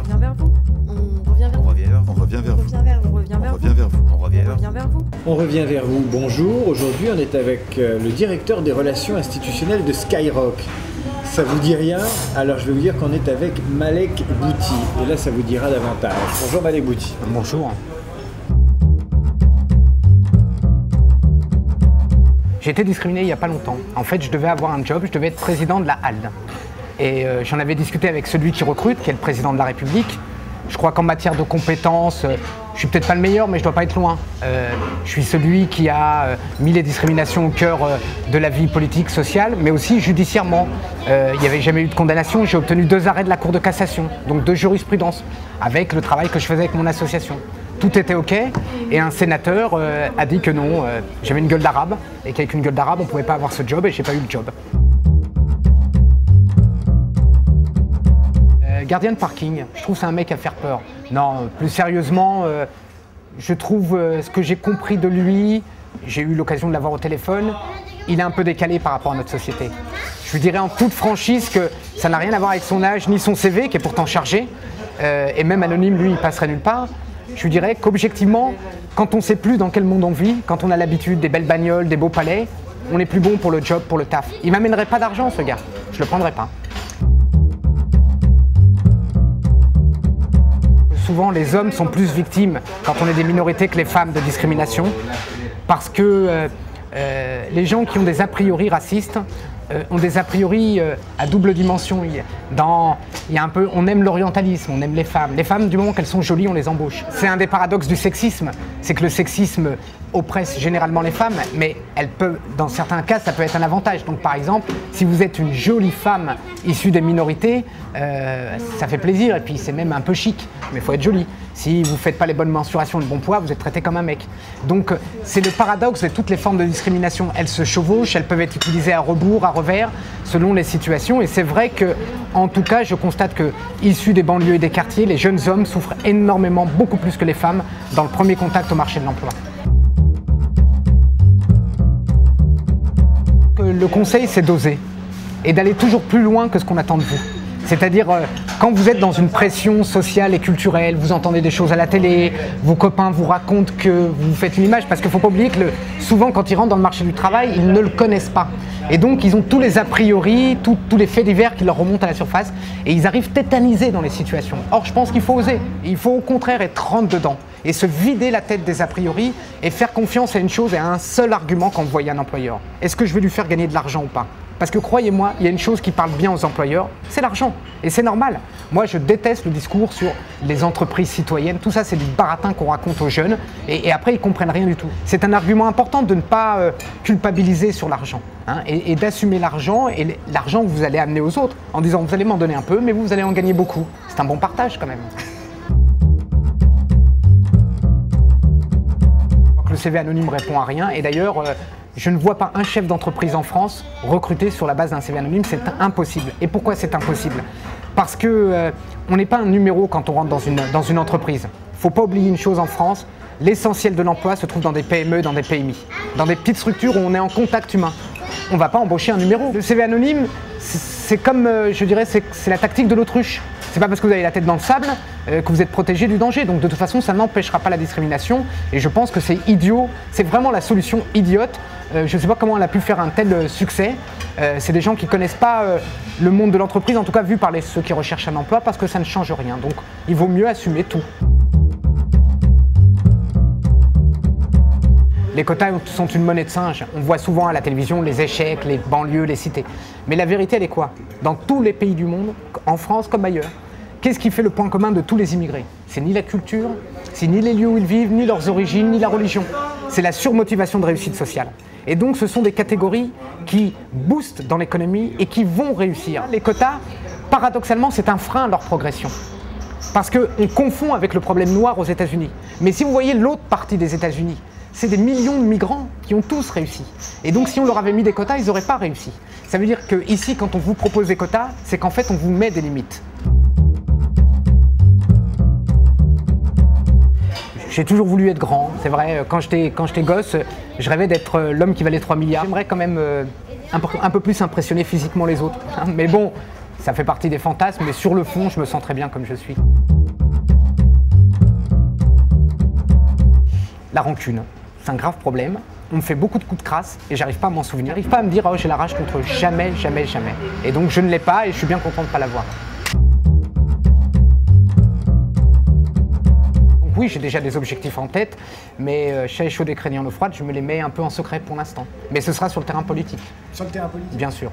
vers vous. On revient vers vous. On revient vers vous. On revient vers vous. Bonjour. Aujourd'hui, on est avec le directeur des relations institutionnelles de Skyrock. Ça vous dit rien? Alors je vais vous dire qu'on est avec Malek Bouti. Et là, ça vous dira davantage. Bonjour Malek Bouti. Bonjour. J'ai été discriminé il n'y a pas longtemps. En fait, je devais avoir un job, je devais être président de la HALD. Et j'en avais discuté avec celui qui recrute, qui est le président de la République. Je crois qu'en matière de compétences, je suis peut-être pas le meilleur, mais je dois pas être loin. Je suis celui qui a mis les discriminations au cœur de la vie politique, sociale, mais aussi judiciairement. Il n'y avait jamais eu de condamnation. J'ai obtenu 2 arrêts de la Cour de cassation, donc 2 jurisprudences, avec le travail que je faisais avec mon association. Tout était OK, et un sénateur a dit que non, j'avais une gueule d'arabe, et qu'avec une gueule d'arabe, on ne pouvait pas avoir ce job, et j'ai pas eu le job. Gardien de parking, je trouve c'est un mec à faire peur. Non, plus sérieusement, je trouve ce que j'ai compris de lui, j'ai eu l'occasion de l'avoir au téléphone, il est un peu décalé par rapport à notre société. Je lui dirais en toute franchise que ça n'a rien à voir avec son âge ni son CV, qui est pourtant chargé, et même anonyme, lui, il passerait nulle part. Je lui dirais qu'objectivement, quand on ne sait plus dans quel monde on vit, quand on a l'habitude des belles bagnoles, des beaux palais, on est plus bon pour le job, pour le taf. Il m'amènerait pas d'argent, ce gars, je le prendrais pas. Souvent, les hommes sont plus victimes quand on est des minorités que les femmes de discrimination, parce que les gens qui ont des a priori racistes ont des a priori à double dimension. On aime l'orientalisme, on aime les femmes. Les femmes, du moment qu'elles sont jolies, on les embauche. C'est un des paradoxes du sexisme, c'est que le sexisme oppresse généralement les femmes, mais dans certains cas, ça peut être un avantage. Donc par exemple, si vous êtes une jolie femme issue des minorités, ça fait plaisir et puis c'est même un peu chic, mais il faut être jolie. Si vous ne faites pas les bonnes mensurations, le bon poids, vous êtes traité comme un mec. Donc c'est le paradoxe de toutes les formes de discrimination. Elles se chevauchent, elles peuvent être utilisées à rebours, à revers, selon les situations. Et c'est vrai que, en tout cas, je constate que, issus des banlieues et des quartiers, les jeunes hommes souffrent énormément, beaucoup plus que les femmes, dans le premier contact au marché de l'emploi. Le conseil, c'est d'oser et d'aller toujours plus loin que ce qu'on attend de vous. C'est-à-dire, quand vous êtes dans une pression sociale et culturelle, vous entendez des choses à la télé, vos copains vous racontent que vous faites une image, parce qu'il ne faut pas oublier que souvent, quand ils rentrent dans le marché du travail, ils ne le connaissent pas. Et donc, ils ont tous les a priori, tous les faits divers qui leur remontent à la surface, et ils arrivent tétanisés dans les situations. Or, je pense qu'il faut oser. Il faut au contraire être rentre dedans et se vider la tête des a priori et faire confiance à une chose et à un seul argument quand vous voyez un employeur. Est-ce que je vais lui faire gagner de l'argent ou pas ? Parce que croyez-moi, il y a une chose qui parle bien aux employeurs, c'est l'argent. Et c'est normal. Moi, je déteste le discours sur les entreprises citoyennes. Tout ça, c'est du baratin qu'on raconte aux jeunes. Et après, ils ne comprennent rien du tout. C'est un argument important de ne pas culpabiliser sur l'argent. Hein, et d'assumer l'argent et l'argent que vous allez amener aux autres. En disant, vous allez m'en donner un peu, mais vous allez en gagner beaucoup. C'est un bon partage quand même. Le CV anonyme répond à rien. Et d'ailleurs, je ne vois pas un chef d'entreprise en France recruté sur la base d'un CV anonyme, c'est impossible. Et pourquoi c'est impossible? Parce que on n'est pas un numéro quand on rentre dans une entreprise. Il ne faut pas oublier une chose en France, l'essentiel de l'emploi se trouve dans des PME, dans des PMI, dans des petites structures où on est en contact humain. On ne va pas embaucher un numéro. Le CV anonyme, c'est comme, je dirais, c'est la tactique de l'autruche. C'est pas parce que vous avez la tête dans le sable que vous êtes protégé du danger. Donc de toute façon, ça n'empêchera pas la discrimination. Et je pense que c'est idiot, c'est vraiment la solution idiote. Je ne sais pas comment elle a pu faire un tel succès. C'est des gens qui ne connaissent pas le monde de l'entreprise, en tout cas vu par ceux qui recherchent un emploi, parce que ça ne change rien. Donc il vaut mieux assumer tout. Les quotas sont une monnaie de singe. On voit souvent à la télévision les échecs, les banlieues, les cités. Mais la vérité, elle est quoi? Dans tous les pays du monde, en France comme ailleurs, qu'est-ce qui fait le point commun de tous les immigrés? C'est ni la culture, c'est ni les lieux où ils vivent, ni leurs origines, ni la religion. C'est la surmotivation de réussite sociale. Et donc ce sont des catégories qui boostent dans l'économie et qui vont réussir. Les quotas, paradoxalement, c'est un frein à leur progression. Parce qu'on confond avec le problème noir aux États-Unis. Mais si vous voyez l'autre partie des États-Unis, c'est des millions de migrants qui ont tous réussi. Et donc si on leur avait mis des quotas, ils n'auraient pas réussi. Ça veut dire qu'ici, quand on vous propose des quotas, c'est qu'en fait, on vous met des limites. J'ai toujours voulu être grand, c'est vrai, quand j'étais gosse, je rêvais d'être l'homme qui valait 3 milliards. J'aimerais quand même un peu plus impressionner physiquement les autres. Mais bon, ça fait partie des fantasmes, mais sur le fond, je me sens très bien comme je suis. La rancune, c'est un grave problème. On me fait beaucoup de coups de crasse et j'arrive pas à m'en souvenir. J'arrive pas à me dire oh j'ai la rage contre eux. Jamais, jamais, jamais. Et donc je ne l'ai pas et je suis bien content de ne pas l'avoir. Oui, j'ai déjà des objectifs en tête, mais chat chaud des craignant l'eau froide, je me les mets un peu en secret pour l'instant. Mais ce sera sur le terrain politique. Sur le terrain politique. Bien sûr.